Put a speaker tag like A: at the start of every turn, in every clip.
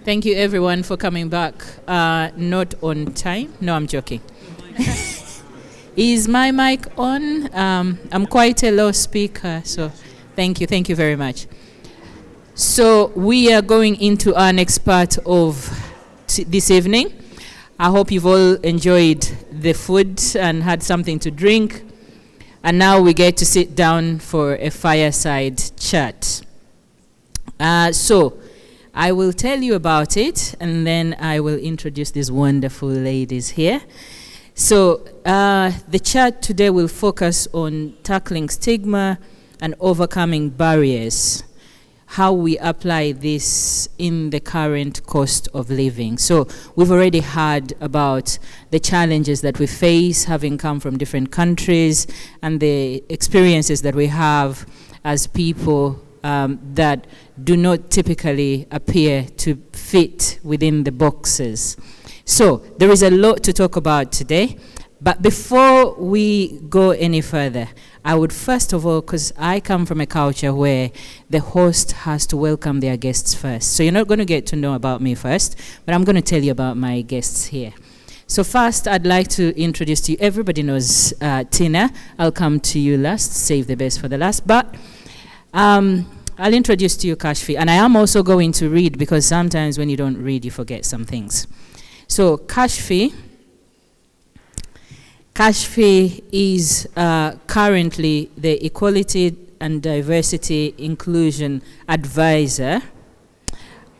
A: Thank you, everyone, for coming back. Not on time. No, I'm joking. Is my mic on? I'm quite a low speaker, so thank you very much. So we are going into our next part of this evening. I hope you've all enjoyed the food and had something to drink. And now we get to sit down for a fireside chat. So I will tell you about it, and then I will introduce these wonderful ladies here. So the chat today will focus on tackling stigma and overcoming barriers, how we apply this in the current cost of living. So we've already heard about the challenges that we face having come from different countries and the experiences that we have as people that do not typically appear to fit within the boxes. So there is a lot to talk about today, but before we go any further, I would first of all, because I come from a culture where the host has to welcome their guests first. So you're not going to get to know about me first, but I'm going to tell you about my guests here. So first, I'd like to introduce to you, everybody knows Tynah. I'll come to you last, save the best for the last, but I'll introduce to you Kashfi, and I am also going to read, because sometimes when you don't read, you forget some things. So Kashfi is currently the Equality and Diversity Inclusion Advisor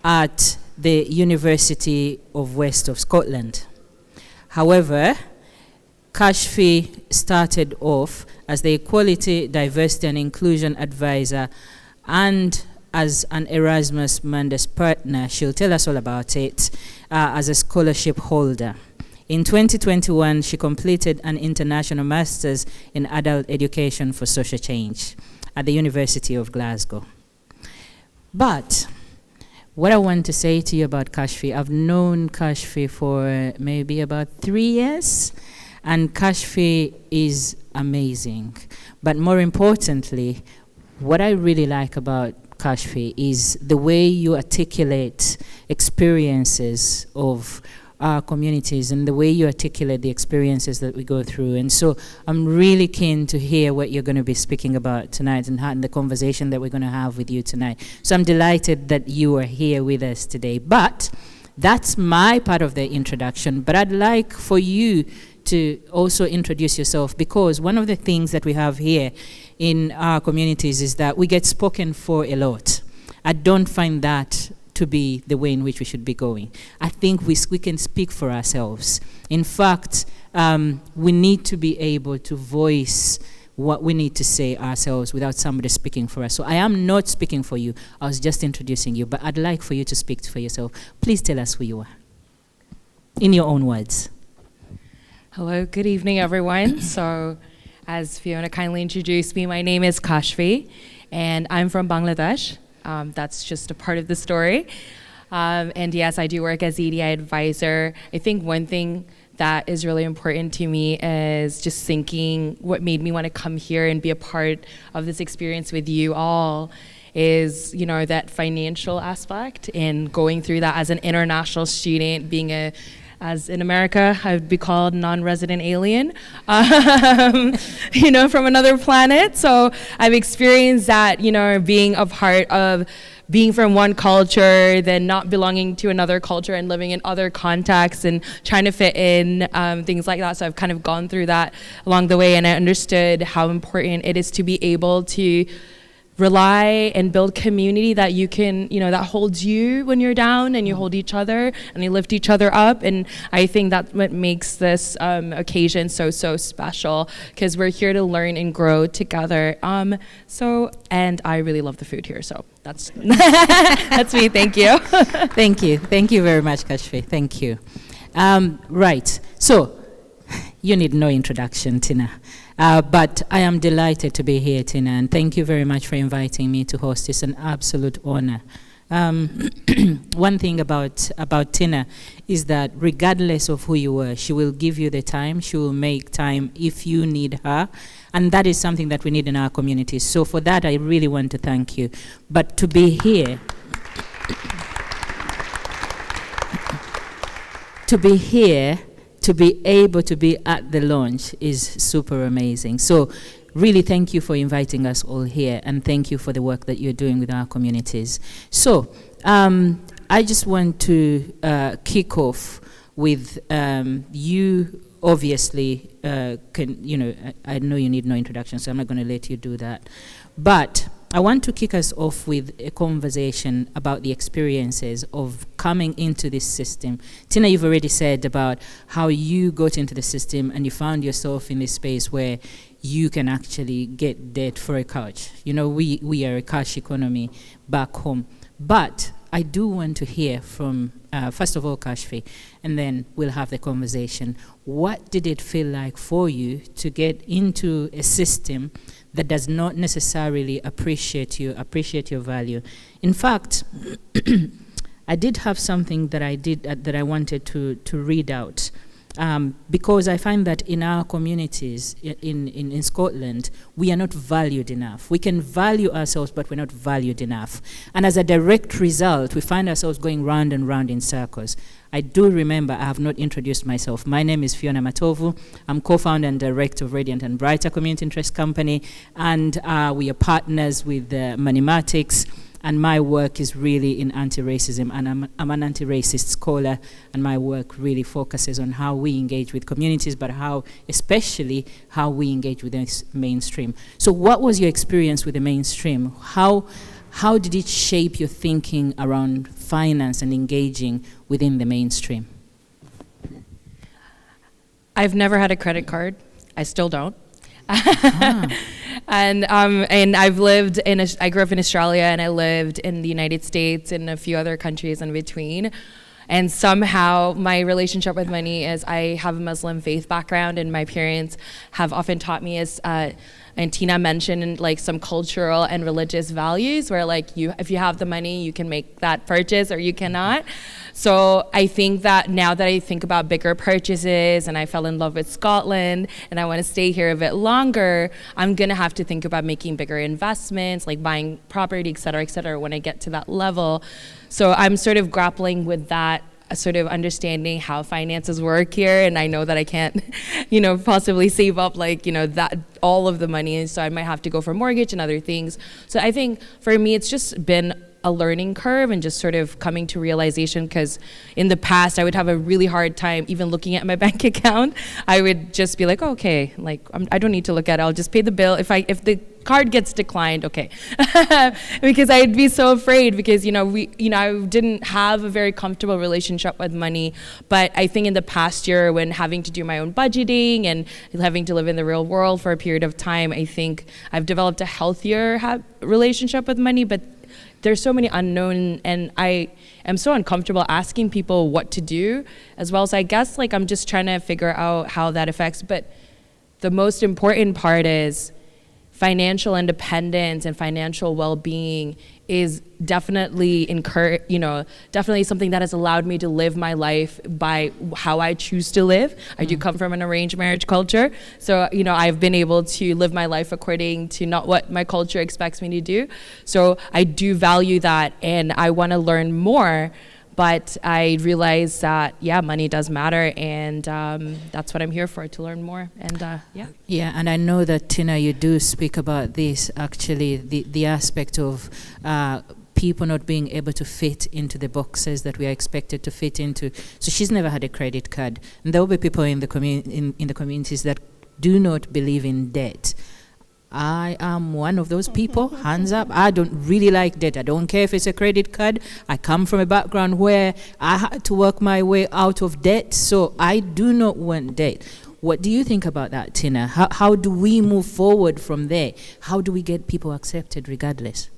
A: at the University of West of Scotland. However, Kashfi started off as the Equality, Diversity and Inclusion Advisor and as an Erasmus Mundus partner. She'll tell us all about it, as a scholarship holder. In 2021, she completed an international master's in adult education for social change at the University of Glasgow. But what I want to say to you about Kashfi, I've known Kashfi for maybe about 3 years, and Kashfi is amazing. But more importantly, what I really like about Kashfi is the way you articulate experiences of our communities and the way you articulate the experiences that we go through. And so I'm really keen to hear what you're going to be speaking about tonight and the conversation that we're going to have with you tonight. So I'm delighted that you are here with us today. But that's my part of the introduction. But I'd like for you to also introduce yourself, because one of the things that we have here in our communities is that we get spoken for a lot. I don't find that to be the way in which we should be going. I think we can speak for ourselves. In fact, we need to be able to voice what we need to say ourselves without somebody speaking for us. So I am not speaking for you. I was just introducing you, but I'd like for you to speak for yourself. Please tell us who you are, in your own words.
B: Hello, good evening, everyone. So, as Pheona kindly introduced me, my name is Kashfi, and I'm from Bangladesh. That's just a part of the story. And yes, I do work as EDI advisor. I think one thing that is really important to me is just thinking what made me want to come here and be a part of this experience with you all is, you know, that financial aspect and going through that as an international student, being as in America, I'd be called non-resident alien, you know, from another planet. So I've experienced that, you know, being a part of being from one culture, then not belonging to another culture and living in other contexts and trying to fit in, things like that. So I've kind of gone through that along the way, and I understood how important it is to be able to rely and build community that you can, you know, that holds you when you're down, and you hold each other and you lift each other up. And I think that's what makes this occasion so special, because we're here to learn and grow together. And I really love the food here, so that's that's me. Thank you.
A: Thank you very much, Kashfi. Thank you. Right, so you need no introduction, Tynah. But I am delighted to be here, Tynah, and thank you very much for inviting me to host. It's an absolute honor. One thing about Tynah is that regardless of who you were, she will give you the time. She will make time if you need her, and that is something that we need in our communities. So for that, I really want to thank you. But to be here, to be here, to be able to be at the launch is super amazing. So really thank you for inviting us all here, and thank you for the work that you're doing with our communities. So I just want to kick off with you. Obviously, I know you need no introduction, so I'm not going to let you do that. But I want to kick us off with a conversation about the experiences of coming into this system. Tynah, you've already said about how you got into the system and you found yourself in this space where you can actually get debt for a couch. You know, we are a cash economy back home. But I do want to hear from, first of all, Kashfi, and then we'll have the conversation. What did it feel like for you to get into a system that does not necessarily appreciate your value? In fact, I did have something that I wanted to read out. Because I find that in our communities in Scotland, we are not valued enough. We can value ourselves, but we're not valued enough. And as a direct result, we find ourselves going round and round in circles. I do remember I have not introduced myself. My name is Pheona Matovu. I'm co-founder and director of Radiant and Brighter Community Interest Company, and we are partners with MoneyMatiX. And my work is really in anti-racism, and I'm an anti-racist scholar, and my work really focuses on how we engage with communities, but especially how we engage with the mainstream. So what was your experience with the mainstream? How did it shape your thinking around finance and engaging within the mainstream?
B: I've never had a credit card. I still don't. And I've lived I grew up in Australia, and I lived in the United States and a few other countries in between. And somehow my relationship with money is, I have a Muslim faith background, and my parents have often taught me, as and Tynah mentioned, like some cultural and religious values where like if you have the money, you can make that purchase or you cannot. So I think that now that I think about bigger purchases and I fell in love with Scotland and I want to stay here a bit longer, I'm going to have to think about making bigger investments, like buying property, et cetera, when I get to that level. So I'm sort of grappling with that, sort of understanding how finances work here, and I know that I can't, possibly save up that all of the money, and so I might have to go for mortgage and other things. So I think for me, it's just been a learning curve and just sort of coming to realization, because in the past I would have a really hard time even looking at my bank account. I would just be like, oh, okay, I don't need to look at it. I'll just pay the bill. If the card gets declined, okay. Because I'd be so afraid, because I didn't have a very comfortable relationship with money. But I think in the past year, when having to do my own budgeting and having to live in the real world for a period of time, I think I've developed a healthier relationship with money. But there's so many unknown, and I am so uncomfortable asking people what to do as well. So I guess I'm just trying to figure out how that affects. But the most important part is financial independence and financial well-being is definitely definitely something that has allowed me to live my life by how I choose to live. I do come from an arranged marriage culture, so I've been able to live my life according to not what my culture expects me to do. So I do value that, and I want to learn more. But I realized that, money does matter, and that's what I'm here for, to learn more. And
A: Yeah, and I know that, Tynah, you do speak about this, actually, the aspect of people not being able to fit into the boxes that we are expected to fit into. So she's never had a credit card. And there will be people in the communities that do not believe in debt. I am one of those people, hands up. I don't really like debt. I don't care if it's a credit card. I come from a background where I had to work my way out of debt, so I do not want debt. What do you think about that, Tynah? How do we move forward from there? How do we get people accepted regardless?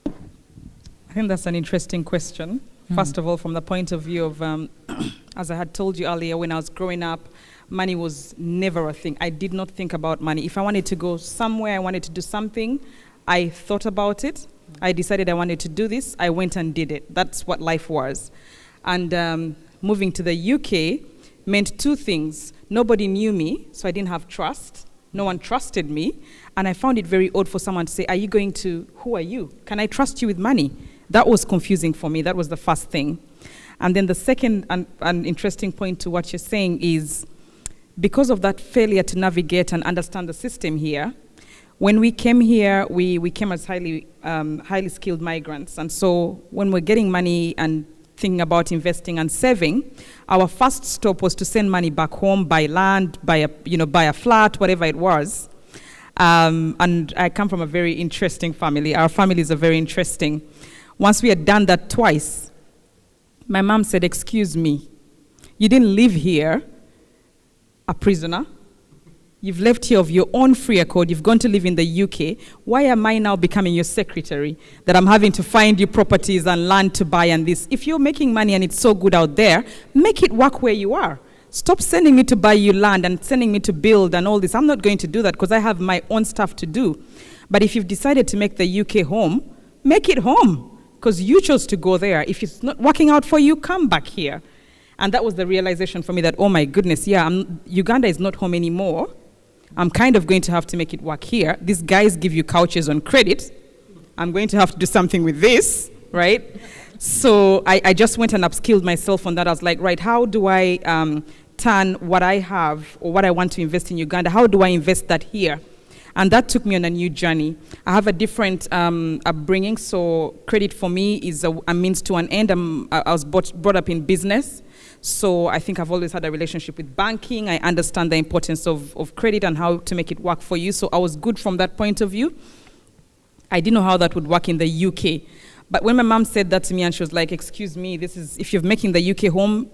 C: I think that's an interesting question. First of all, from the point of view of, as I had told you earlier, when I was growing up, money was never a thing. I did not think about money. If I wanted to go somewhere, I wanted to do something, I thought about it. I decided I wanted to do this. I went and did it. That's what life was. And moving to the UK meant two things. Nobody knew me, so I didn't have trust. No one trusted me. And I found it very odd for someone to say, who are you? Can I trust you with money? That was confusing for me. That was the first thing. And then the second and interesting point to what you're saying is, because of that failure to navigate and understand the system here, when we came here, we came as highly skilled migrants. And so when we're getting money and thinking about investing and saving, our first stop was to send money back home, buy land, buy a flat, whatever it was. And I come from a very interesting family. Our families are very interesting. Once we had done that twice, my mom said, "Excuse me, you didn't live here a prisoner. You've left here of your own free accord. You've gone to live in the UK. Why am I now becoming your secretary, that I'm having to find you properties and land to buy and this? If you're making money and it's so good out there, make it work where you are. Stop sending me to buy you land and sending me to build and all this. I'm not going to do that because I have my own stuff to do. But if you've decided to make the UK home, make it home, because you chose to go there. If it's not working out for you, come back here." And that was the realization for me that, oh my goodness, Uganda is not home anymore. I'm kind of going to have to make it work here. These guys give you couches on credit. I'm going to have to do something with this, right? So I just went and upskilled myself on that. I was like, right, how do I turn what I have or what I want to invest in Uganda, how do I invest that here? And that took me on a new journey. I have a different upbringing, so credit for me is a means to an end. I was brought up in business. So I think I've always had a relationship with banking. I understand the importance of credit and how to make it work for you. So I was good from that point of view. I didn't know how that would work in the UK. But when my mom said that to me and she was like, "Excuse me, this is, if you're making the UK home,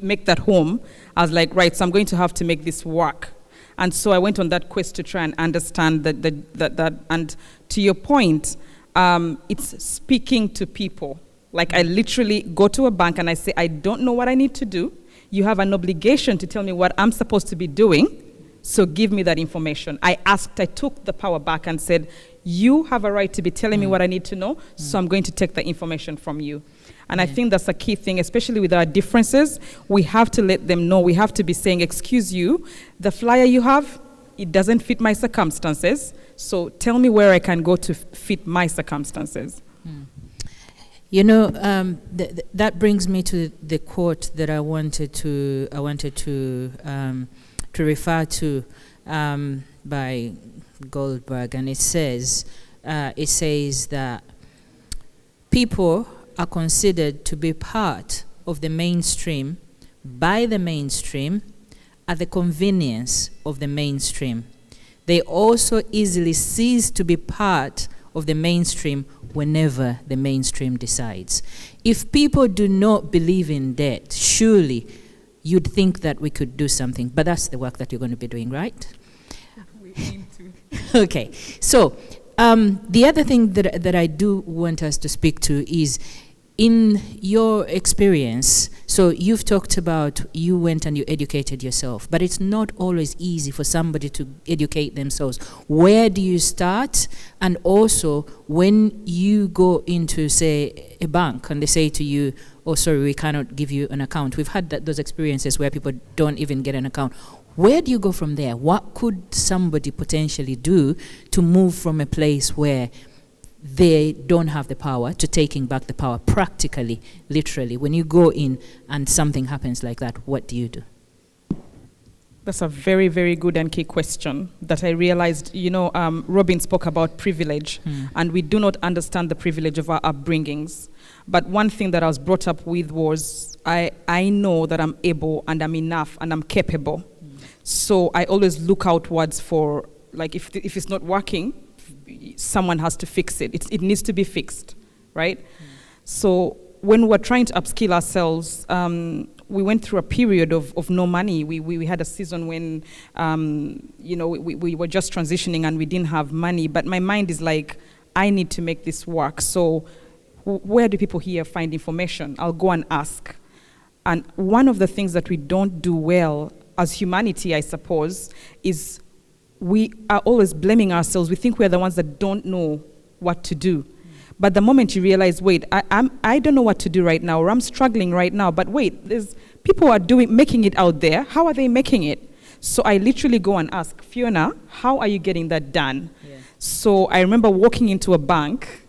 C: make that home." I was like, right, so I'm going to have to make this work. And so I went on that quest to try and understand that. And to your point, it's speaking to people. Like, I literally go to a bank and I say, "I don't know what I need to do. You have an obligation to tell me what I'm supposed to be doing, so give me that information." I took the power back and said, "You have a right to be telling me what I need to know, so I'm going to take the information from you." And I think that's a key thing, especially with our differences. We have to let them know. We have to be saying, "Excuse you, the flyer you have, it doesn't fit my circumstances, so tell me where I can go to fit my circumstances."
A: You know, that brings me to the quote that I wanted to refer to by Goldberg, and it says that people are considered to be part of the mainstream by the mainstream at the convenience of the mainstream. They also easily cease to be part of the mainstream whenever the mainstream decides. If people do not believe in debt, surely you'd think that we could do something, but that's the work that you're going to be doing, right?
C: We aim to.
A: Okay, so the other thing that I do want us to speak to is, in your experience, so you've talked about you went and you educated yourself, but it's not always easy for somebody to educate themselves. Where do you start? And also, when you go into, say, a bank and they say to you, "Oh, sorry, we cannot give you an account." We've had those experiences where people don't even get an account. Where do you go from there? What could somebody potentially do to move from a place where they don't have the power to taking back the power, practically, literally? When you go in and something happens like that, what do you do?
C: That's a very, very good and key question that I realized, Robin spoke about privilege, and we do not understand the privilege of our upbringings. But one thing that I was brought up with was, I know that I'm able and I'm enough and I'm capable. So I always look outwards for, like, if it's not working, someone has to fix it. It needs to be fixed, right? So when we're trying to upskill ourselves, we went through a period of no money. We had a season when, we were just transitioning and we didn't have money. But my mind is like, I need to make this work. So where do people here find information? I'll go and ask. And one of the things that we don't do well as humanity, I suppose, is we are always blaming ourselves. We think we're the ones that don't know what to do. But the moment you realize, wait, I don't know what to do right now, or I'm struggling right now, but wait, there's people are making it out there. How are they making it? So I literally go and ask, "Pheona, how are you getting that done?" Yeah. So I remember walking into a bank,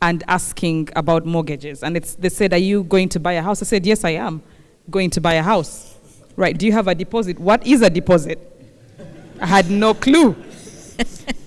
C: and asking about mortgages. And they said, are you going to buy a house? I said, yes, I am going to buy a house. Right, do you have a deposit? What is a deposit? I had no clue.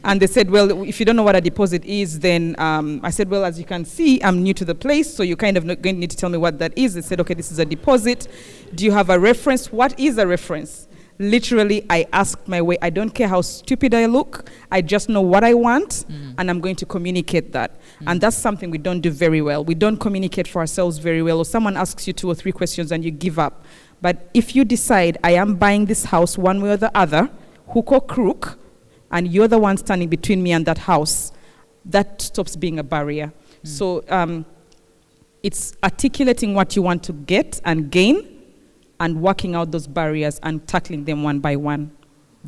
C: And they said, well, if you don't know what a deposit is, then I said, well, as you can see, I'm new to the place, so you kind of going to need to tell me what that is. They said, okay, this is a deposit. Do you have a reference? What is a reference? Literally, I asked my way. I don't care how stupid I look. I just know what I want, and I'm going to communicate that. And that's something we don't do very well. We don't communicate for ourselves very well. Or someone asks you 2 or 3 questions and you give up. But if you decide, I am buying this house one way or the other, hook or crook, and you're the one standing between me and that house, that stops being a barrier. So it's articulating what you want to get and gain, and working out those barriers and tackling them one by one.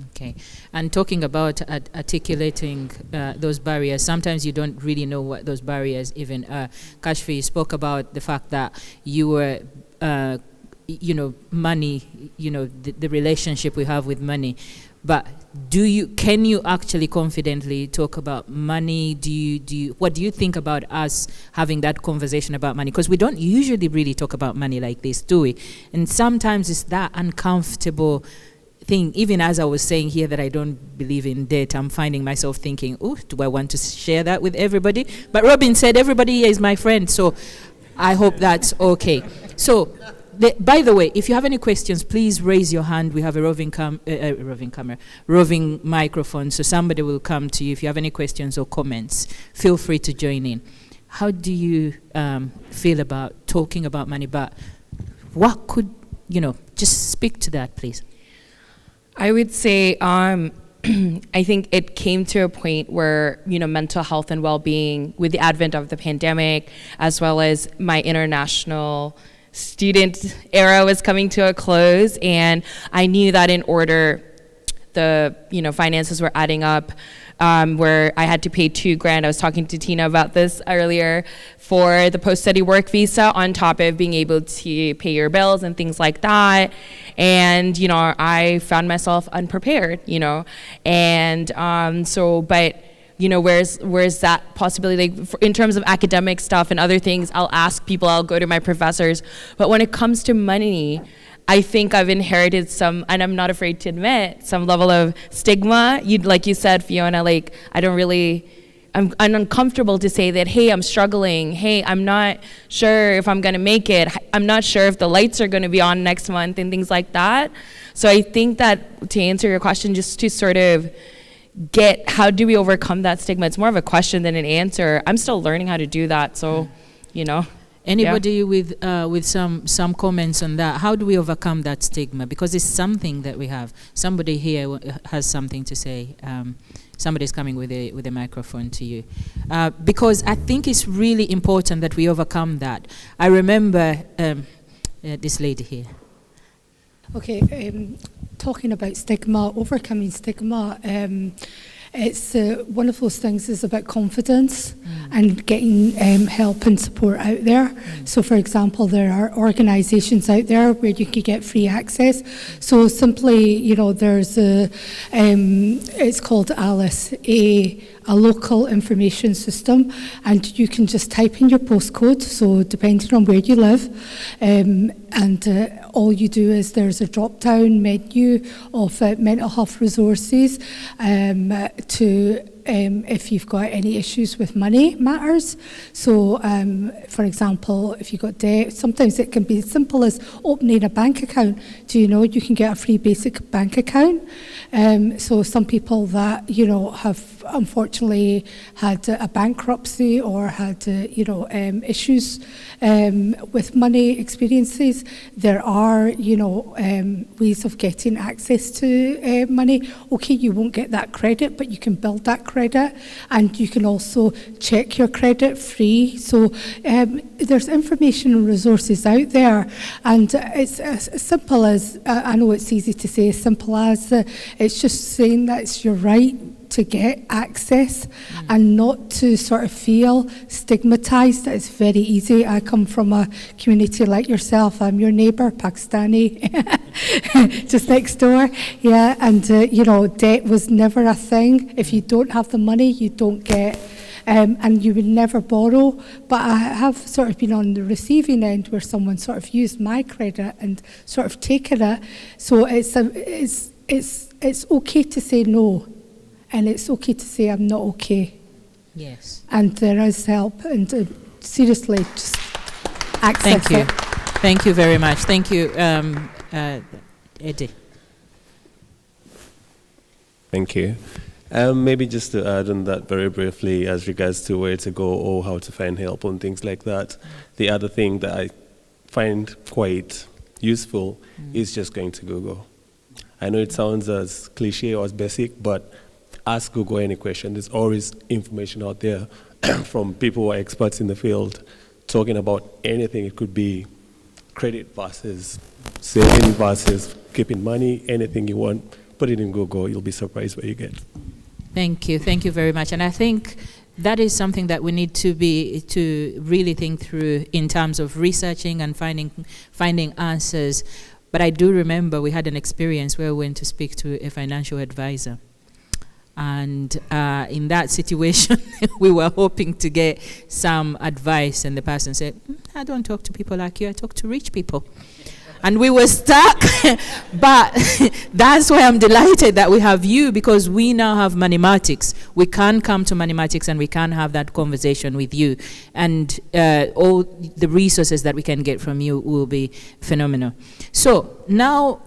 A: Okay. And talking about articulating those barriers, sometimes you don't really know what those barriers even are. Kashfi spoke about the fact that you were, money, the relationship we have with money. But can you actually confidently talk about money? What do you think about us having that conversation about money? Because we don't usually really talk about money like this, do we? And sometimes it's that uncomfortable thing. Even as I was saying here that I don't believe in debt, I'm finding myself thinking, oh, do I want to share that with everybody? But Robin said everybody here is my friend, so I hope that's okay. So, by the way, if you have any questions, please raise your hand. We have a roving microphone, so somebody will come to you. If you have any questions or comments, feel free to join in. How do you feel about talking about money? But what could, just speak to that, please.
B: I would say I think it came to a point where, mental health and well-being with the advent of the pandemic, as well as my international student era was coming to a close, and I knew that in order the finances were adding up, where I had to pay $2,000. I was talking to Tynah about this earlier, for the post-study work visa, on top of being able to pay your bills and things like that. And I found myself unprepared, and where's that possibility? Like, in terms of academic stuff and other things, I'll ask people, I'll go to my professors. But when it comes to money, I think I've inherited some, and I'm not afraid to admit, some level of stigma. Like you said, Pheona, like, I'm uncomfortable to say that, hey, I'm struggling. Hey, I'm not sure if I'm gonna make it. I'm not sure if the lights are gonna be on next month and things like that. So I think that, to answer your question, just to sort of how do we overcome that stigma? It's more of a question than an answer. I'm still learning how to do that, so,
A: Anybody with some comments on that? How do we overcome that stigma? Because it's something that we have. Somebody here has something to say. Somebody's coming with a microphone to you. Because I think it's really important that we overcome that. I remember this lady here.
D: Okay, talking about stigma, overcoming stigma, it's one of those things is about confidence and getting help and support out there. So, for example, there are organisations out there where you can get free access. So simply, there's it's called ALICE, a local information system, and you can just type in your postcode, so depending on where you live, and all you do is there's a drop-down menu of mental health resources to if you've got any issues with money matters. So, for example, if you've got debt, sometimes it can be as simple as opening a bank account. Do you know you can get a free basic bank account? So some people that, have unfortunately had a bankruptcy or had, issues with money experiences, there are, ways of getting access to money. Okay, you won't get that credit, but you can build that credit, and you can also check your credit free. So there's information and resources out there, and it's as simple as, I know it's easy to say, as simple as it's just saying that it's your right to get access and not to sort of feel stigmatized. It's very easy. I come from a community like yourself. I'm your neighbor, Pakistani, just next door. Yeah, and debt was never a thing. If you don't have the money, you don't get and you would never borrow. But I have sort of been on the receiving end where someone sort of used my credit and sort of taken it. So it's okay to say no, and it's okay to say I'm not okay.
A: Yes.
D: And there is help, and seriously, just access
A: Thank you.
D: it.
A: Thank you very much. Thank you, Eddie.
E: Thank you. Maybe just to add on that very briefly as regards to where to go or how to find help and things like that. The other thing that I find quite useful is just going to Google. I know it sounds as cliche or as basic, but ask Google any question. There's always information out there from people who are experts in the field talking about anything. It could be credit versus saving versus keeping money, anything you want. Put it in Google, you'll be surprised what you get.
A: Thank you very much. And I think that is something that we need to really think through in terms of researching and finding answers. But I do remember we had an experience where we went to speak to a financial advisor. And in that situation, we were hoping to get some advice, and the person said, I don't talk to people like you, I talk to rich people. And we were stuck, but that's why I'm delighted that we have you, because we now have MoneyMatiX. We can come to MoneyMatiX and we can have that conversation with you. And all the resources that we can get from you will be phenomenal. So now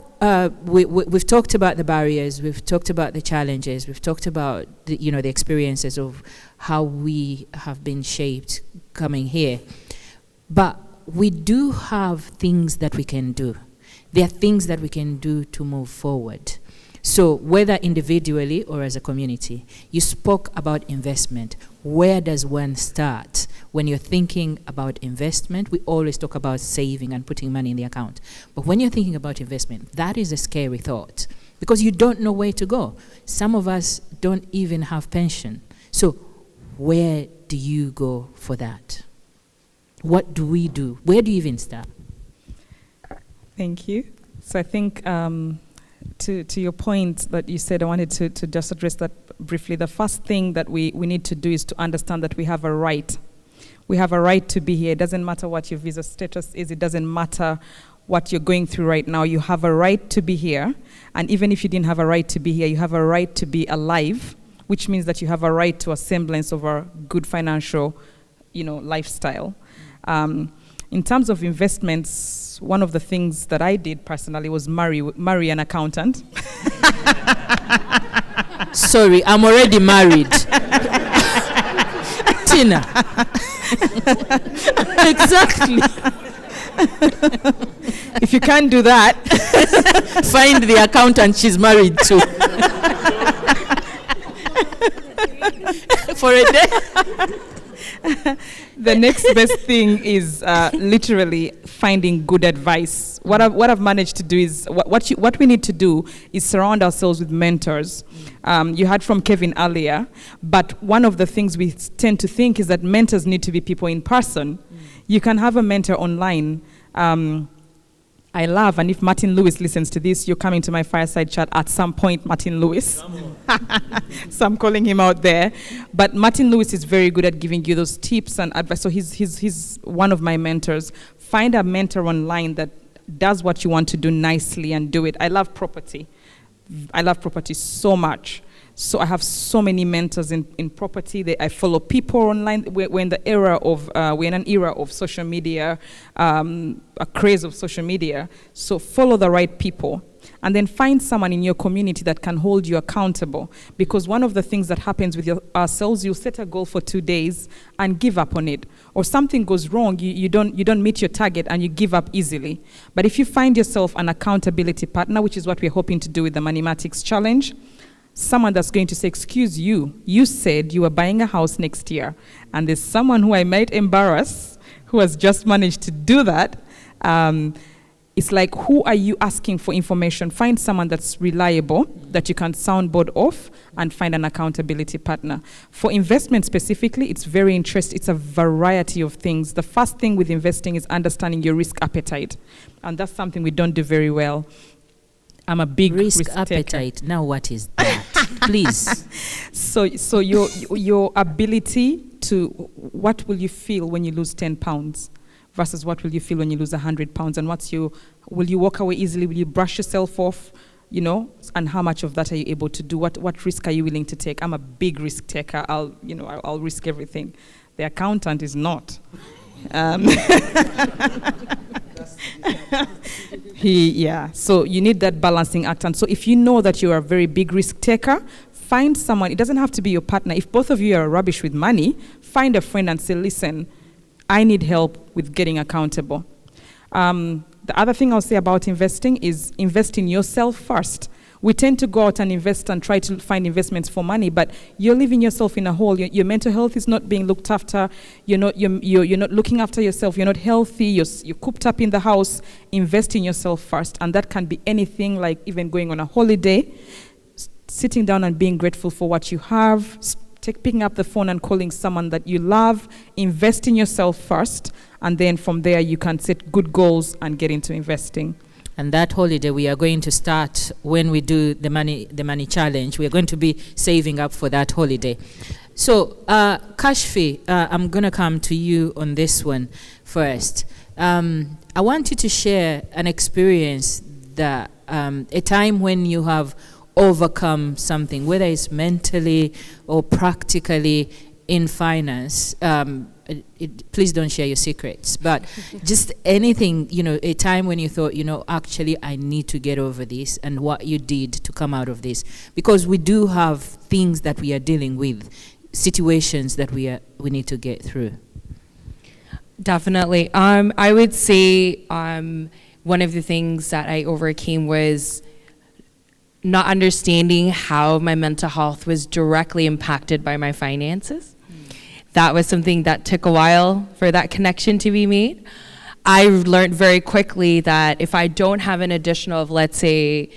A: we've talked about the barriers, we've talked about the challenges, we've talked about the experiences of how we have been shaped coming here. But we do have things that we can do. There are things that we can do to move forward. So whether individually or as a community, you spoke about investment. Where does one start? When you're thinking about investment, we always talk about saving and putting money in the account. But when you're thinking about investment, that is a scary thought because you don't know where to go. Some of us don't even have pension. So where do you go for that? What do we do? Where do you even start?
C: Thank you. So I think to your point that you said, I wanted to just address that briefly. The first thing that we need to do is to understand that we have a right. We have a right to be here. It doesn't matter what your visa status is. It doesn't matter what you're going through right now. You have a right to be here. And even if you didn't have a right to be here, you have a right to be alive, which means that you have a right to a semblance of a good financial, lifestyle. In terms of investments, one of the things that I did personally was marry an accountant.
A: Sorry, I'm already married. Tynah. Exactly.
C: If you can't do that,
A: find the accountant she's married to. For a day.
C: The next best thing is literally finding good advice. What I've managed to do is what we need to do is surround ourselves with mentors. You heard from Kevin earlier, but one of the things we tend to think is that mentors need to be people in person. You can have a mentor online. I love, and if Martin Lewis listens to this, you're coming to my Fireside chat at some point, Martin Lewis. So I'm calling him out there. But Martin Lewis is very good at giving you those tips and advice. So he's one of my mentors. Find a mentor online that does what you want to do nicely and do it. I love property. I love property so much. So I have so many mentors in property. I follow people online. We're in the era of we're in an era of social media, a craze of social media. So follow the right people, and then find someone in your community that can hold you accountable. Because one of the things that happens with ourselves, you set a goal for 2 days and give up on it, or something goes wrong. You don't meet your target and you give up easily. But if you find yourself an accountability partner, which is what we're hoping to do with the MoneyMatiX Challenge. Someone that's going to say, excuse you said you were buying a house next year, and there's someone who I might embarrass who has just managed to do that. It's like, who are you asking for information? Find someone that's reliable, that you can soundboard off, and find an accountability partner. For investment specifically, it's very interesting. It's a variety of things. The first thing with investing is understanding your risk appetite, and that's something we don't do very well. I'm a big risk
A: appetite.
C: taker.
A: Now what is that? Please.
C: So your ability to, what will you feel when you lose 10 pounds versus what will you feel when you lose 100 pounds? And will you walk away easily? Will you brush yourself off? And how much of that are you able to do? What risk are you willing to take? I'm a big risk taker. I'll risk everything. The accountant is not. So you need that balancing act. And so if you know that you're a very big risk taker, find someone. It doesn't have to be your partner. If both of you are rubbish with money, find a friend and say, listen, I need help with getting accountable. The other thing I'll say about investing is invest in yourself first. We tend to go out and invest and try to find investments for money, but you're leaving yourself in a hole. Your mental health is not being looked after. You're not looking after yourself. You're not healthy. You're cooped up in the house. Invest in yourself first, and that can be anything, like even going on a holiday, sitting down and being grateful for what you have, picking up the phone and calling someone that you love. Invest in yourself first, and then from there you can set good goals and get into investing.
A: And that holiday we are going to start when we do the money challenge. We are going to be saving up for that holiday. So, Kashfi, I'm going to come to you on this one first. I want you to share an experience that a time when you have overcome something, whether it's mentally or practically in finance. Please don't share your secrets, but just anything, a time when you thought, actually I need to get over this, and what you did to come out of this, because we do have things that we are dealing with, situations that we need to get through.
B: Definitely. I would say one of the things that I overcame was not understanding how my mental health was directly impacted by my finances. That was something that took a while for that connection to be made. I learned very quickly that if I don't have an additional of, let's say,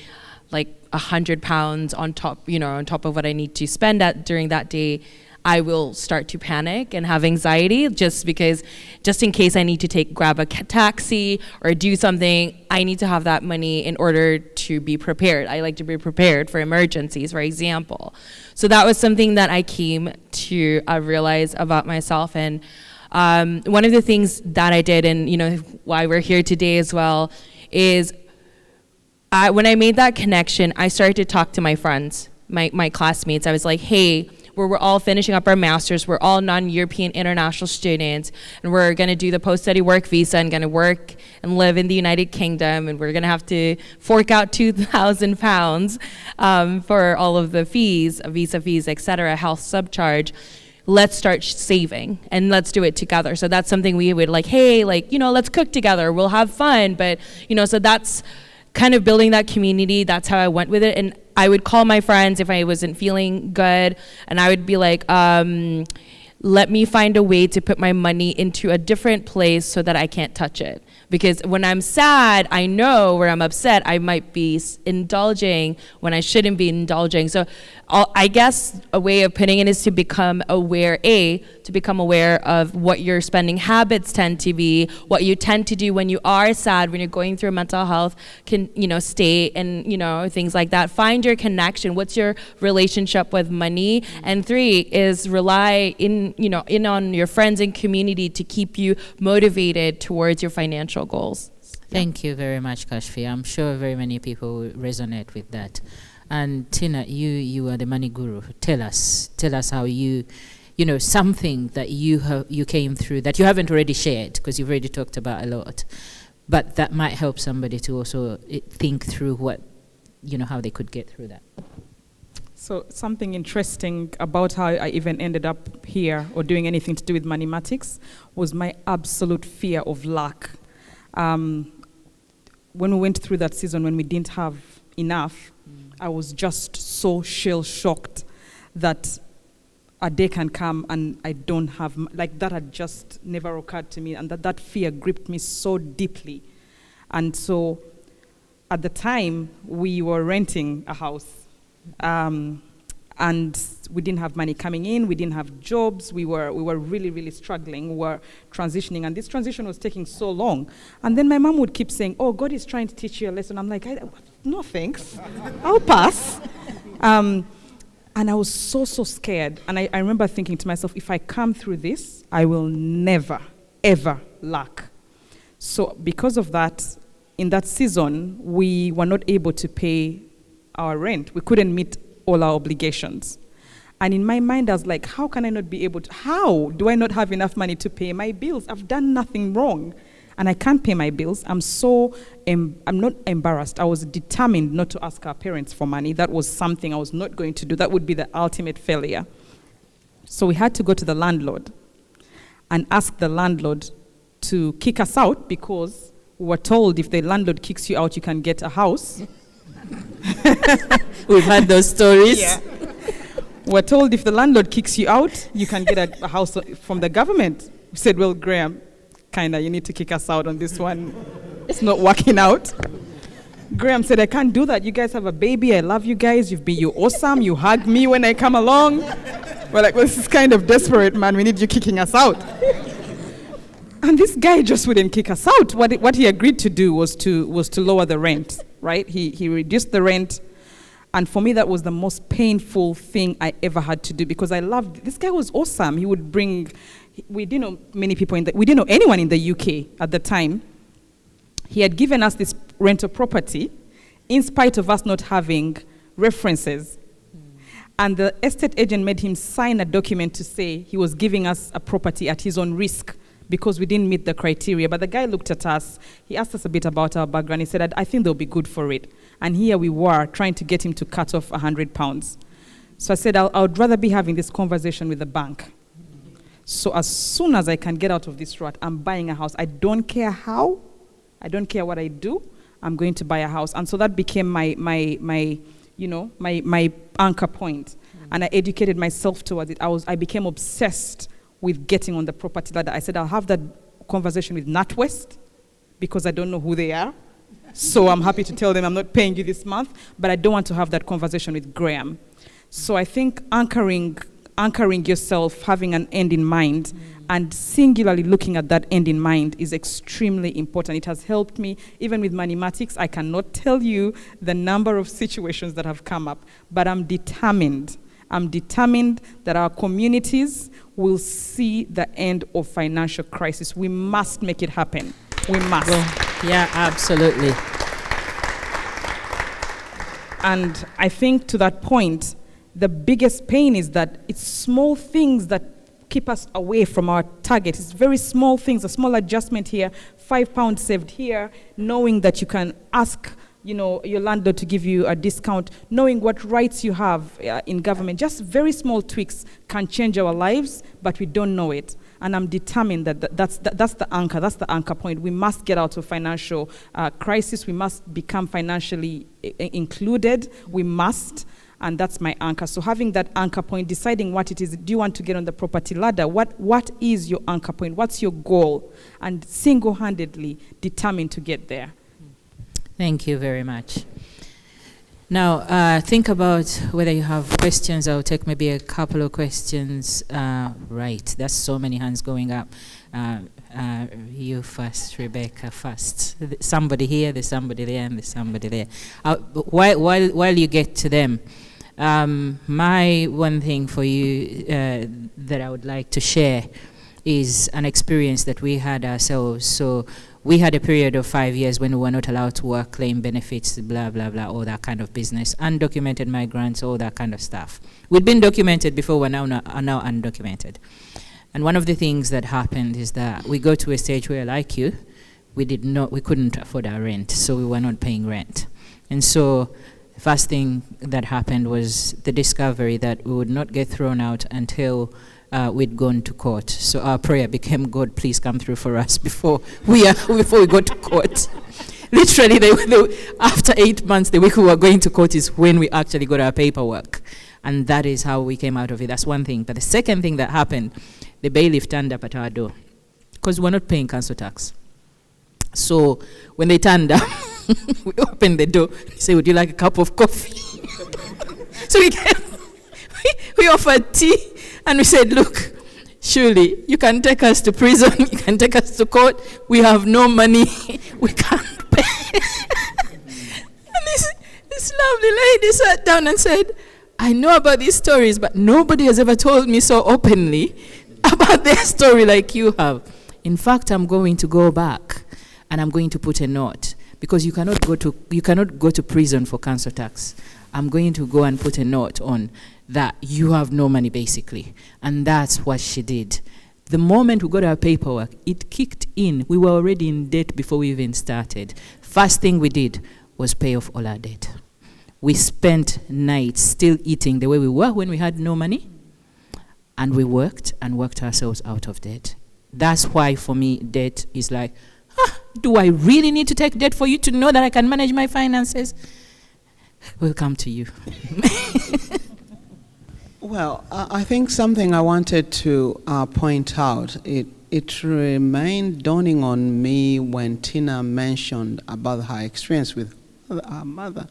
B: like 100 pounds on top of what I need to spend during that day, I will start to panic and have anxiety just in case I need to grab a taxi or do something, I need to have that money in order to be prepared. I like to be prepared for emergencies, for example. So that was something that I came to realize about myself. And one of the things that I did, and why we're here today as well, is when I made that connection, I started to talk to my friends, my classmates. I was like, hey, we're all finishing up our masters, we're all non-European international students, and we're going to do the post-study work visa and going to work and live in the United Kingdom, and we're going to have to fork out £2,000 for all of the fees, visa fees, etc., health subcharge. Let's start saving and let's do it together. So that's something we would let's cook together, we'll have fun. But so that's kind of building that community. That's how I went with it. And I would call my friends if I wasn't feeling good, and I would be like, let me find a way to put my money into a different place so that I can't touch it. Because when I'm sad, I know where I'm upset, I might be indulging when I shouldn't be indulging. So I guess a way of putting it is to become aware, of what your spending habits tend to be, what you tend to do when you are sad, when you're going through mental health state, and things like that. Find your connection. What's your relationship with money? And 3 is rely in on your friends and community to keep you motivated towards your financial goals.
A: Thank you very much, Kashfi. I'm sure very many people will resonate with that. And Tynah, you are the money guru. Tell us how something that you came through that you haven't already shared, because you've already talked about a lot, but that might help somebody to also think through how they could get through that.
C: So something interesting about how I even ended up here or doing anything to do with MoneyMatiX was my absolute fear of lack. When we went through that season when we didn't have enough, I was just so shell-shocked that a day can come and I don't have, that had just never occurred to me, and that fear gripped me so deeply. And so at the time, we were renting a house. And we didn't have money coming in, we didn't have jobs, we were really, really struggling, we were transitioning, and this transition was taking so long. And then my mom would keep saying, oh, God is trying to teach you a lesson. I'm like, no thanks, I'll pass. And I was so scared. And I remember thinking to myself, if I come through this, I will never, ever lack. So because of that, in that season, we were not able to pay our rent. We couldn't meet all our obligations. And in my mind, I was like, how can I not be able to, how do I not have enough money to pay my bills? I've done nothing wrong. And I can't pay my bills. I'm not embarrassed. I was determined not to ask our parents for money. That was something I was not going to do. That would be the ultimate failure. So we had to go to the landlord and ask the landlord to kick us out, because we were told if the landlord kicks you out, you can get a house.
A: We've had those stories.
C: Yeah. We're told if the landlord kicks you out, you can get a house from the government. We said, well, Graham, you need to kick us out on this one. It's not working out. Graham said, I can't do that. You guys have a baby. I love you guys. You're awesome. You hug me when I come along. We're like, well, this is kind of desperate, man. We need you kicking us out. And this guy just wouldn't kick us out. What he agreed to do was to lower the rent, right? He reduced the rent. And for me, that was the most painful thing I ever had to do, because I loved, this guy was awesome. He would bring, we didn't know many people we didn't know anyone in the UK at the time. He had given us this rental property in spite of us not having references. And the estate agent made him sign a document to say he was giving us a property at his own risk because we didn't meet the criteria. But the guy looked at us, he asked us a bit about our background. He said, I think they'll be good for it. And here we were trying to get him to cut off £100. So I said, I would rather be having this conversation with the bank. So as soon as I can get out of this rut, I'm buying a house. I don't care how, I don't care what I do, I'm going to buy a house. And so that became my anchor point. And I educated myself towards it. I became obsessed with getting on the property ladder. I said, I'll have that conversation with NatWest because I don't know who they are. So I'm happy to tell them I'm not paying you this month, but I don't want to have that conversation with Graham. So I think anchoring yourself, having an end in mind, and singularly looking at that end in mind is extremely important. It has helped me, even with MoneyMatiX. I cannot tell you the number of situations that have come up, but I'm determined. I'm determined that our communities will see the end of financial crisis. We must make it happen. We must.
A: Well, yeah, absolutely.
C: And I think to that point, the biggest pain is that it's small things that keep us away from our target. It's very small things, a small adjustment here, £5 saved here, knowing that you can ask your landlord to give you a discount, knowing what rights you have in government. Just very small tweaks can change our lives, but we don't know it. And I'm determined that that's the anchor point. We must get out of financial crisis. We must become financially included. We must. And that's my anchor. So having that anchor point, deciding what it is. Do you want to get on the property ladder? What is your anchor point? What's your goal? And single-handedly determined to get there.
A: Thank you very much. Now, think about whether you have questions. I'll take maybe a couple of questions. Right, there's so many hands going up. You first, Rebecca first. Somebody here, there's somebody there, and there's somebody there. While you get to them, my one thing for you that I would like to share is an experience that we had ourselves. So we had a period of 5 years when we were not allowed to work, claim benefits, blah, blah, blah, all that kind of business. Undocumented migrants, all that kind of stuff. We'd been documented before, are now undocumented. And one of the things that happened is that we got to a stage where, like you, we couldn't afford our rent, so we were not paying rent. And so the first thing that happened was the discovery that we would not get thrown out until we'd gone to court. So our prayer became, God, please come through for us before we go to court. Literally, after 8 months, the week we were going to court is when we actually got our paperwork. And that is how we came out of it. That's one thing. But the second thing that happened, the bailiff turned up at our door because we're not paying council tax. So when they turned up, we opened the door. They said, would you like a cup of coffee? So we offered tea. And we said, look, surely you can take us to prison, you can take us to court, we have no money, we can't pay. And this lovely lady sat down and said, I know about these stories, but nobody has ever told me so openly about their story like you have. In fact, I'm going to go back and I'm going to put a note, because you cannot go to prison for council tax. I'm going to go and put a note on that you have no money, basically. And that's what she did. The moment we got our paperwork, it kicked in. We were already in debt before we even started. First thing we did was pay off all our debt. We spent nights still eating the way we were when we had no money. And we worked and worked ourselves out of debt. That's why, for me, debt is like, do I really need to take debt for you to know that I can manage my finances? We'll come to you.
F: Well, I think something I wanted to point out, it remained dawning on me when Tynah mentioned about her experience with her mother.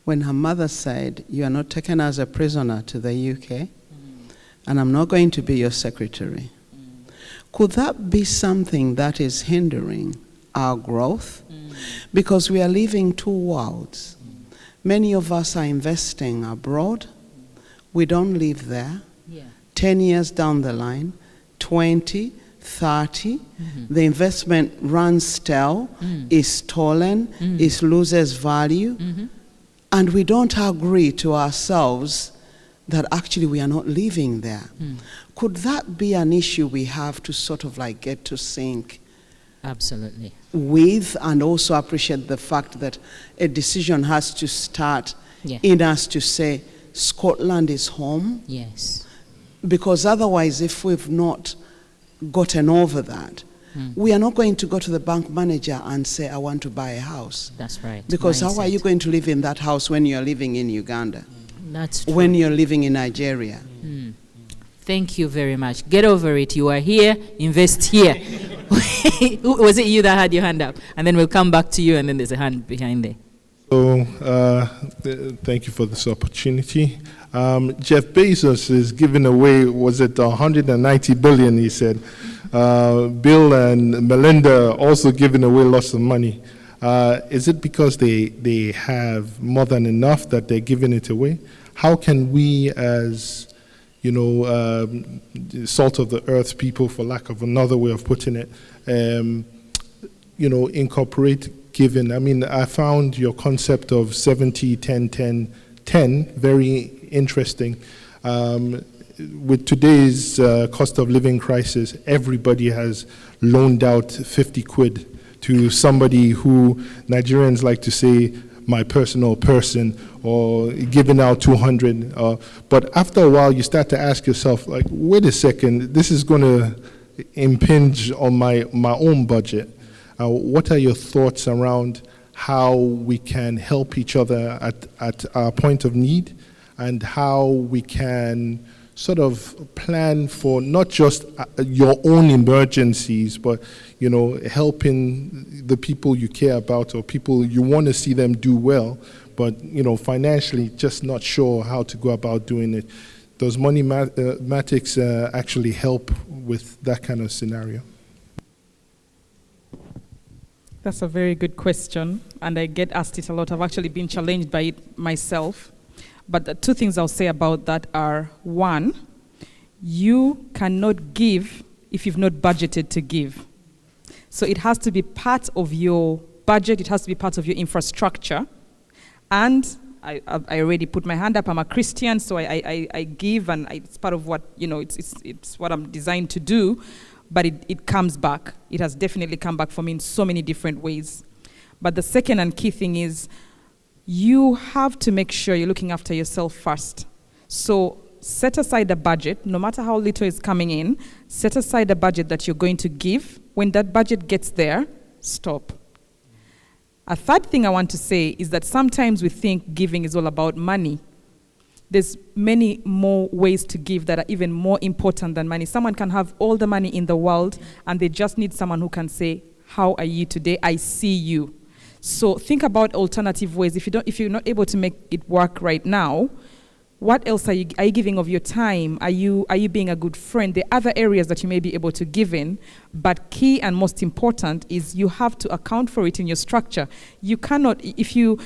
F: When her mother said, "You are not taken as a prisoner to the UK, and I'm not going to be your secretary." Could that be something that is hindering our growth? Because we are living two worlds. Many of us are investing abroad. We don't live there. 10 years down the line, 20, 30, the investment runs stale, is stolen, it loses value, and we don't agree to ourselves that actually we are not living there. Could that be an issue we have to sort of like get to sync
A: Absolutely.
F: with, and also appreciate the fact that a decision has to start in us to say, Scotland is home?
A: Yes.
F: Because otherwise, if we've not gotten over that, we are not going to go to the bank manager and say, I want to buy a house.
A: That's right.
F: Because
A: Mindset.
F: how are you going to live in that house when you're living in Uganda?
A: That's true.
F: When you're living in Nigeria?
A: Thank you very much. Get over it. You are here. Invest here. Was it you that had your hand up? And then we'll come back to you, and then there's a hand behind there.
G: So, thank you for this opportunity. Jeff Bezos is giving away, was it 190 billion, he said. Bill and Melinda also giving away lots of money. Is it because they have more than enough that they're giving it away? How can we, as salt of the earth people, for lack of another way of putting it, incorporate giving? I mean, I found your concept of 70, 10, 10, 10 very interesting. With today's cost of living crisis, everybody has loaned out 50 quid to somebody who Nigerians like to say, my personal person, or giving out 200. But after a while, you start to ask yourself, like, wait a second, this is going to impinge on my own budget. What are your thoughts around how we can help each other at our point of need, and how we can sort of plan for not just your own emergencies, but helping the people you care about, or people you want to see them do well, but financially just not sure how to go about doing it. Does MoneyMatiX actually help with that kind of scenario?
C: That's a very good question, and I get asked it a lot. I've actually been challenged by it myself. But the two things I'll say about that are, one, you cannot give if you've not budgeted to give. So it has to be part of your budget, it has to be part of your infrastructure. And I already put my hand up, I'm a Christian, so I give, and it's part of what, it's what I'm designed to do, but it comes back. It has definitely come back for me in so many different ways. But the second and key thing is, you have to make sure you're looking after yourself first. So set aside a budget, no matter how little is coming in, set aside a budget that you're going to give. When that budget gets there, stop. A third thing I want to say is that sometimes we think giving is all about money. There's many more ways to give that are even more important than money. Someone can have all the money in the world, and they just need someone who can say, how are you today? I see you. So think about alternative ways. If you're not able to make it work right now, what else are you giving of your time? Are you being a good friend? There are other areas that you may be able to give in, but key and most important is you have to account for it in your structure. You cannot, if you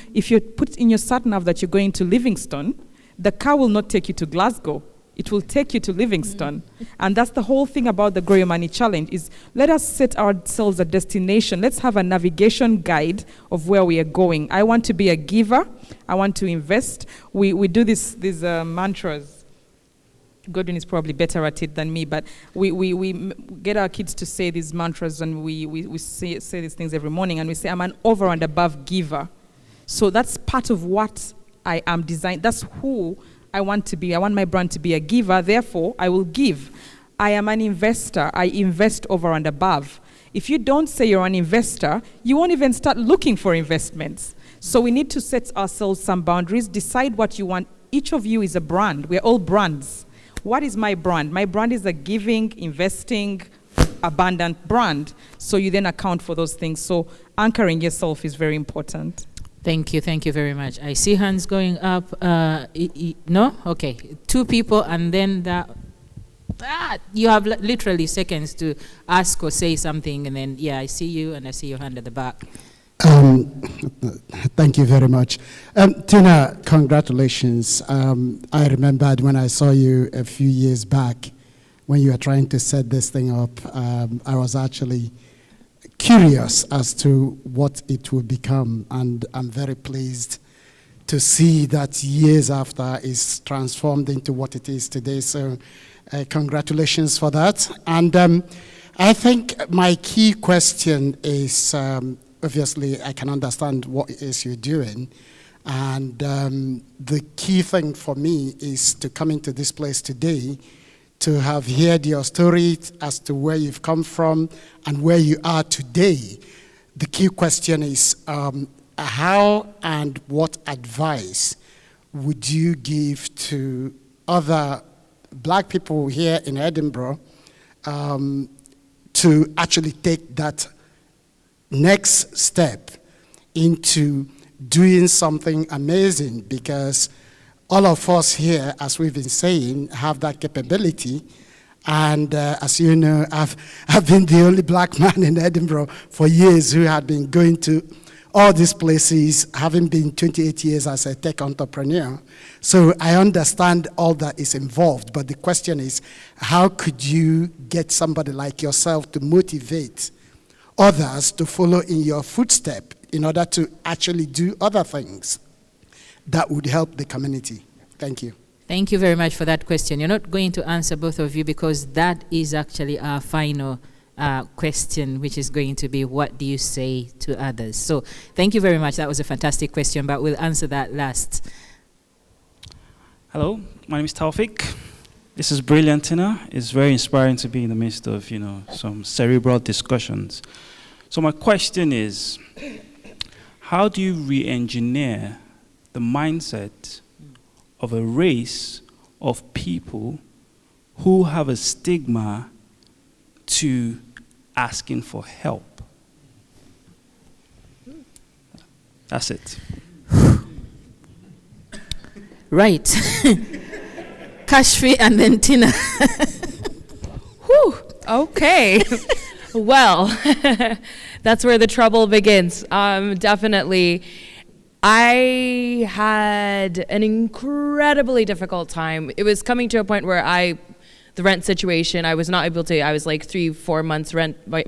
C: put in your sat nav that you're going to Livingstone, The car will not take you to Glasgow. It will take you to Livingstone. And that's the whole thing about the Grow Your Money Challenge is let us set ourselves a destination. Let's have a navigation guide of where we are going. I want to be a giver. I want to invest. We do these mantras. Godwin is probably better at it than me, but we get our kids to say these mantras, and we say these things every morning, and we say, I'm an over and above giver. So that's part of what I am designed. That's who I want to be. I want my brand to be a giver, therefore I will give. I am an investor. I invest over and above. If you don't say you're an investor, you won't even start looking for investments. So we need to set ourselves some boundaries, decide what you want. Each of you is a brand. We're all brands. What is my brand? My brand is a giving, investing, abundant brand. So you then account for those things. So anchoring yourself is very important.
A: Thank you very much. I see hands going up. No? Okay. 2 people, and then you have literally seconds to ask or say something, and then, I see you, and I see your hand at the back.
H: Thank you very much. Tynah, congratulations. I remembered when I saw you a few years back when you were trying to set this thing up. I was actually curious as to what it will become, and I'm very pleased to see that years after it's transformed into what it is today. So congratulations for that. And I think my key question is, obviously I can understand what it is you're doing, and the key thing for me is to come into this place today to have heard your story as to where you've come from and where you are today. The key question is, how and what advice would you give to other black people here in Edinburgh to actually take that next step into doing something amazing? Because all of us here, as we've been saying, have that capability. And as you know, I've been the only black man in Edinburgh for years who had been going to all these places, having been 28 years as a tech entrepreneur. So I understand all that is involved. But the question is, how could you get somebody like yourself to motivate others to follow in your footstep in order to actually do other things that would help the community? Thank you.
A: Thank you very much for that question. You're not going to answer both of you because that is actually our final question, which is going to be, what do you say to others? So thank you very much. That was a fantastic question, but we'll answer that last.
I: Hello, my name is Taufik. This is brilliant, Tynah. It's very inspiring to be in the midst of, some cerebral discussions. So my question is, how do you re-engineer the mindset of a race of people who have a stigma to asking for help? That's it.
A: Right. Kashfi and then Tynah.
B: Whew, okay. Well, that's where the trouble begins. Definitely. I had an incredibly difficult time. It was coming to a point where the rent situation, I was not able to, I was like 3-4 months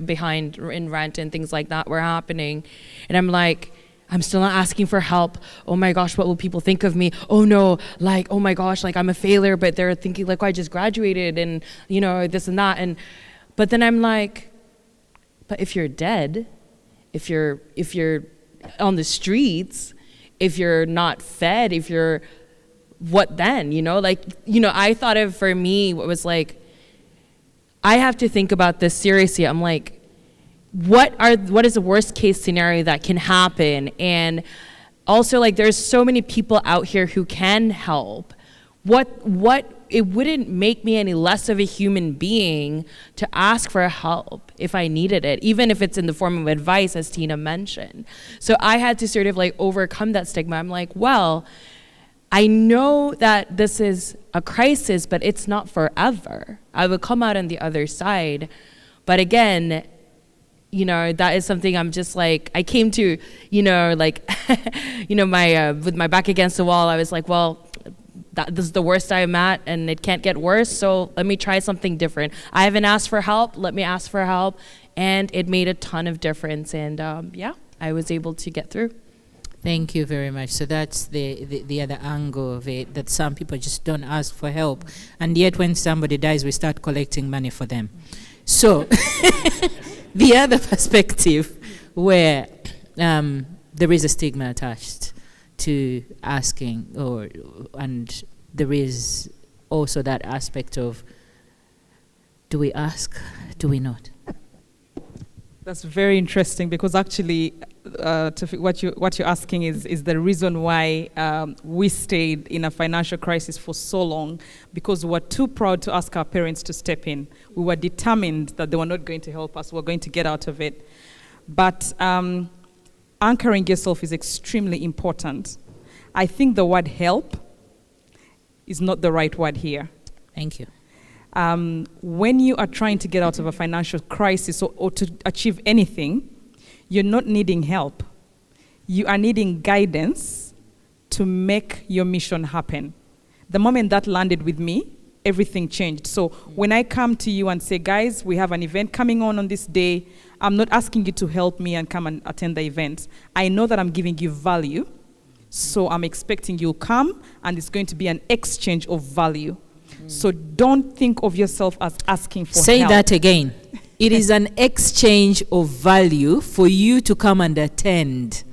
B: behind in rent and things like that were happening. And I'm like, I'm still not asking for help. Oh my gosh, what will people think of me? Oh no, like, oh my gosh, like I'm a failure, but they're thinking like, oh, I just graduated and this and that. But then I'm like, but if you're dead, if you're on the streets, if you're not fed, what then, I thought of, for me, what was like, I have to think about this seriously. I'm like, what is the worst case scenario that can happen? And also, like, there's so many people out here who can help. It wouldn't make me any less of a human being to ask for help if I needed it, even if it's in the form of advice, as Tynah mentioned. So I had to sort of like overcome that stigma. I'm like, well, I know that this is a crisis, but it's not forever. I will come out on the other side. But again, that is something I'm just like, I came to, like, with my back against the wall, I was like, well, this is the worst I'm at and it can't get worse, so let me try something different. I haven't asked for help, let me ask for help. And it made a ton of difference, and I was able to get through.
A: Thank you very much. So that's the other angle of it, that some people just don't ask for help, and yet when somebody dies, we start collecting money for them. So the other perspective where there is a stigma attached to asking, and there is also that aspect of, do we ask, do we not?
C: That's very interesting, because actually what you're asking is the reason why we stayed in a financial crisis for so long, because we were too proud to ask our parents to step in. We were determined that they were not going to help us, we were going to get out of it. But anchoring yourself is extremely important. I think the word help is not the right word here.
A: Thank you.
C: When you are trying to get out of a financial crisis or to achieve anything, you're not needing help. You are needing guidance to make your mission happen. The moment that landed with me, everything changed. So when I come to you and say, guys, we have an event coming on this day, I'm not asking you to help me and come and attend the event. I know that I'm giving you value, so I'm expecting you'll come, and it's going to be an exchange of value. So don't think of yourself as asking for help.
A: Say that again. It is an exchange of value for you to come and attend.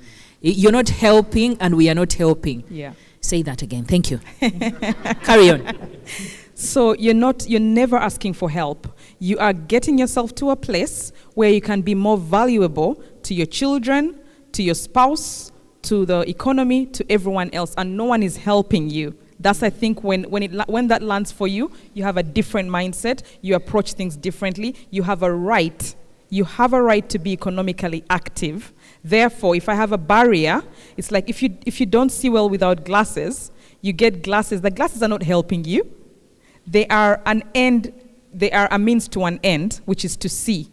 A: You're not helping, and we are not helping.
C: Yeah.
A: Say that again. Thank you. Carry on.
C: So you're never asking for help. You are getting yourself to a place where you can be more valuable to your children, to your spouse, to the economy, to everyone else, and no one is helping you. That's, I think, when that lands for you, you have a different mindset, you approach things differently, you have a right to be economically active. Therefore, if I have a barrier, it's like if you don't see well without glasses, you get glasses. The glasses are not helping you. They are a means to an end, which is to see.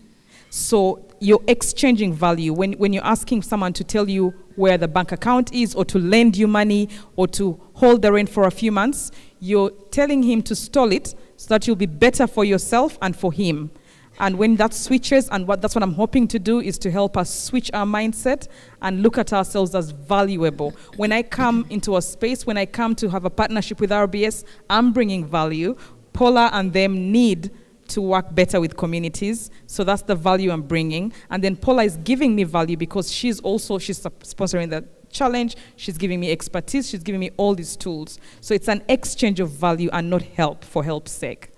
C: So you're exchanging value. When you're asking someone to tell you where the bank account is, or to lend you money, or to hold the rent for a few months, you're telling him to stall it so that you'll be better for yourself and for him. And when that switches, and that's what I'm hoping to do, is to help us switch our mindset and look at ourselves as valuable. When I come into a space, when I come to have a partnership with RBS, I'm bringing value. Paula and them need to work better with communities, so that's the value I'm bringing. And then Paula is giving me value because she's sponsoring the challenge, she's giving me expertise, she's giving me all these tools. So it's an exchange of value and not help for help's sake.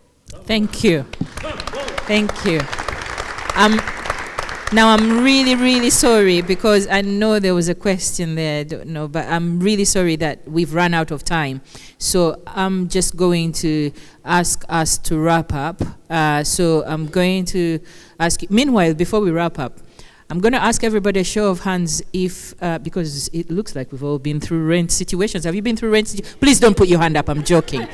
A: Thank you. Thank you. Now I'm really, really sorry, because I know there was a question there, I don't know, but I'm really sorry that we've run out of time. So I'm just going to ask us to wrap up. So I'm going to ask you, meanwhile, before we wrap up, I'm going to ask everybody a show of hands if, because it looks like we've all been through rent situations. Have you been through rent situations? Please don't put your hand up, I'm joking.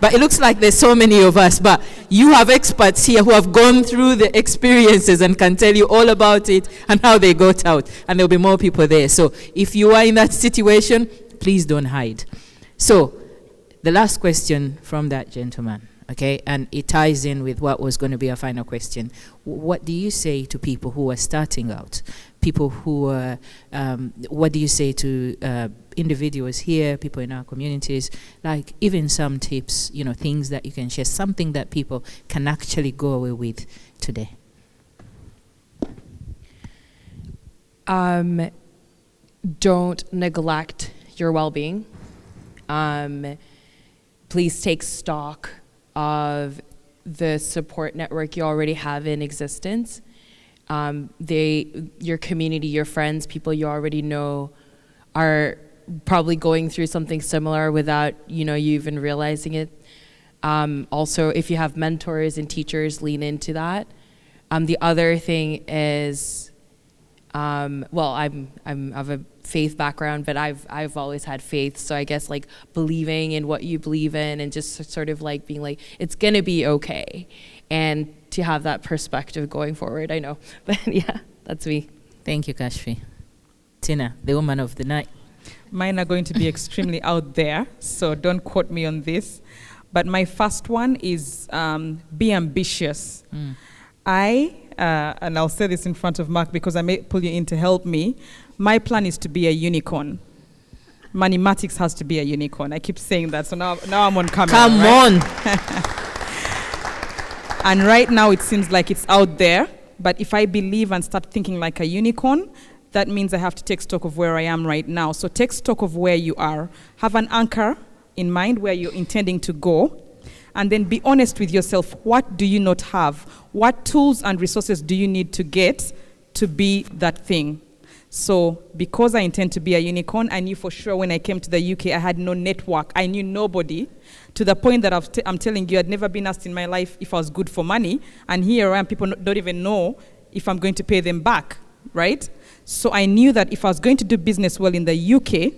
A: But it looks like there's so many of us. But you have experts here who have gone through the experiences and can tell you all about it and how they got out. And there'll be more people there. So if you are in that situation, please don't hide. So the last question from that gentleman. Okay, and it ties in with what was going to be our final question. What do you say to people who are starting out? People who are, what do you say to individuals here, people in our communities, like even some tips, things that you can share, something that people can actually go away with today?
B: Don't neglect your well-being. Please take stock of the support network you already have in existence. Your community, your friends, people you already know are probably going through something similar without you even realizing it. Also, if you have mentors and teachers, lean into that. The other thing is, I'm of a faith background, but I've always had faith, so I guess like believing in what you believe in and just sort of like being like, it's gonna be okay, and to have that perspective going forward. I know, but yeah, that's me.
A: Thank you, Kashfi. Tynah, the woman of the night.
C: Mine are going to be extremely out there, so don't quote me on this. But my first one is be ambitious. And I'll say this in front of Mark because I may pull you in to help me. My plan is to be a unicorn. MoneyMatiX has to be a unicorn. I keep saying that, so now I'm on camera.
A: Come on.
C: And right now it seems like it's out there, but if I believe and start thinking like a unicorn, that means I have to take stock of where I am right now. So take stock of where you are. Have an anchor in mind where you're intending to go, and then be honest with yourself. What do you not have? What tools and resources do you need to get to be that thing? So because I intend to be a unicorn, I knew for sure when I came to the UK, I had no network. I knew nobody, to the point that I'm telling you, I'd never been asked in my life if I was good for money. And here I am, people don't even know if I'm going to pay them back, right? So I knew that if I was going to do business well in the UK,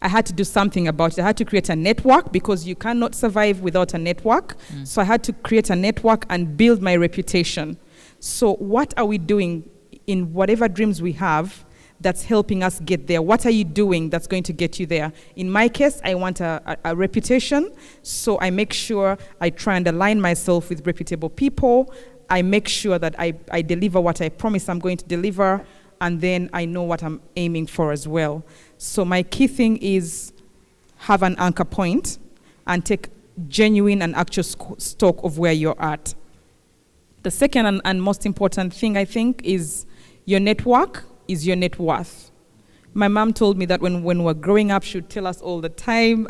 C: I had to do something about it. I had to create a network because you cannot survive without a network. So I had to create a network and build my reputation. So what are we doing in whatever dreams we have that's helping us get there? What are you doing that's going to get you there? In my case, I want a reputation. So I make sure I try and align myself with reputable people. I make sure that I deliver what I promise I'm going to deliver. And then I know what I'm aiming for as well. So my key thing is have an anchor point and take genuine and actual stock of where you're at. The second and most important thing, I think, is your network is your net worth. My mom told me that when we were growing up, she would tell us all the time,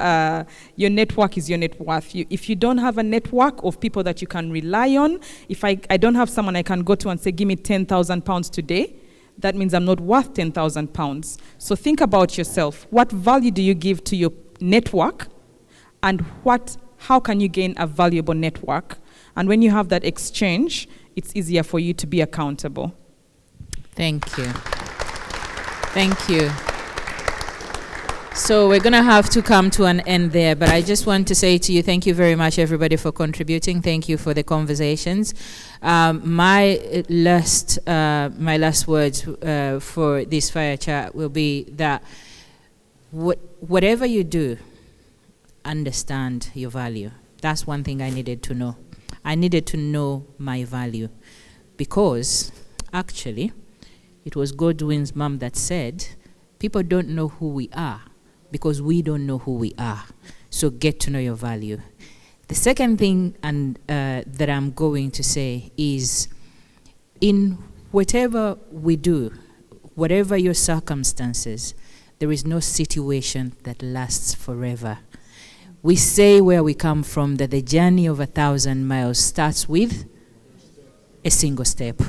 C: your network is your net worth. If you don't have a network of people that you can rely on, if I don't have someone I can go to and say, give me £10,000 today, that means I'm not worth £10,000. So think about yourself. What value do you give to your network? And how can you gain a valuable network? And when you have that exchange, it's easier for you to be accountable.
A: Thank you. Thank you. So we're going to have to come to an end there, but I just want to say to you, thank you very much, everybody, for contributing. Thank you for the conversations. My last words for this fire chat will be that whatever you do, understand your value. That's one thing I needed to know. I needed to know my value because actually it was Godwin's mom that said, people don't know who we are because we don't know who we are. So get to know your value. The second thing that I'm going to say is, in whatever we do, whatever your circumstances, there is no situation that lasts forever. We say where we come from that the journey of 1,000 miles starts with a single step.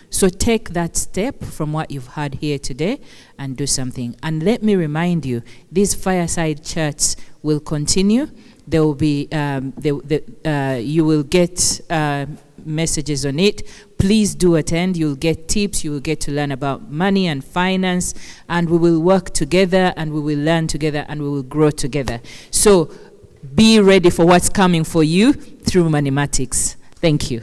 A: So take that step from what you've had here today and do something. And let me remind you, these fireside chats will continue. There will be, you will get messages on it. Please do attend. You'll get tips. You will get to learn about money and finance. And we will work together and we will learn together and we will grow together. So be ready for what's coming for you through MoneyMatiX. Thank you.